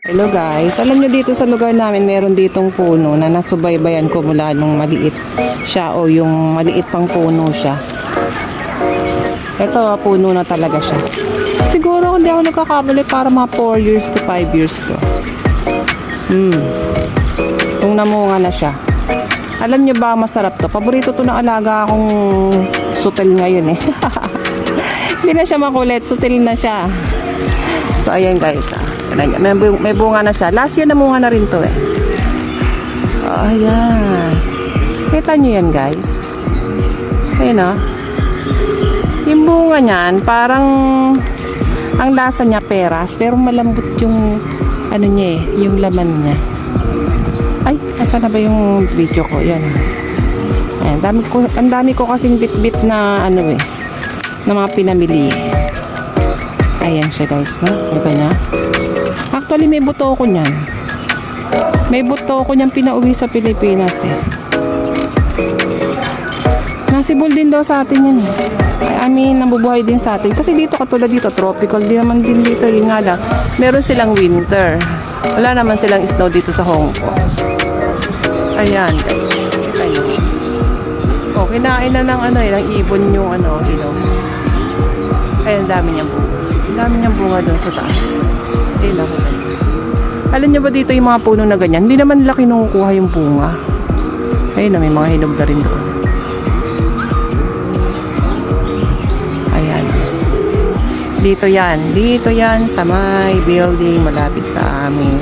Hello guys, alam nyo dito sa lugar namin meron ditong puno na nasubaybayan ko mula nung maliit siya o yung maliit pang puno siya. Ito puno na talaga siya. Siguro kung di ako nagkakamali para mga 4 years to 5 years to. Kung namunga na siya. Alam nyo ba masarap to? Paborito to ng alaga akong sutil ngayon eh. Hindi na siya makulit, sutil na siya. So ayan guys may bunga na siya. Last year namunga na rin to eh. Ayan. Kita nyo yan guys. Ayan o. Yung bunga niyan parang ang lasa niya peras pero malambot yung ano niya eh, yung laman niya. Ay, asa na ba yung video ko? Yan. Ayan, ang dami ko kasing bit-bit na ano eh, na mga pinamili. Ayan siya guys, no? Kita niya. Actually, may buto ko niyan. May buto ko niyan pinauwi sa Pilipinas eh. Nasibol din daw sa atin yan eh. I mean, nabubuhay din sa atin. Kasi dito, katulad dito, tropical din naman din dito. Yung nga lang, meron silang winter. Wala naman silang snow dito sa Hong Kong. Ayan guys. Kita nyo. Oh, kinain na ng ano eh, ng ibon yung ano, ilong. Ayan, dami niyang bunga. Dami niyang bunga doon sa taas. Ayun lang. Alam niyo ba dito yung mga puno na ganyan? Hindi naman nila kinukuha yung bunga. Ayun na, may mga hinog na rin doon. Ayan. Dito yan sa may building malapit sa amin.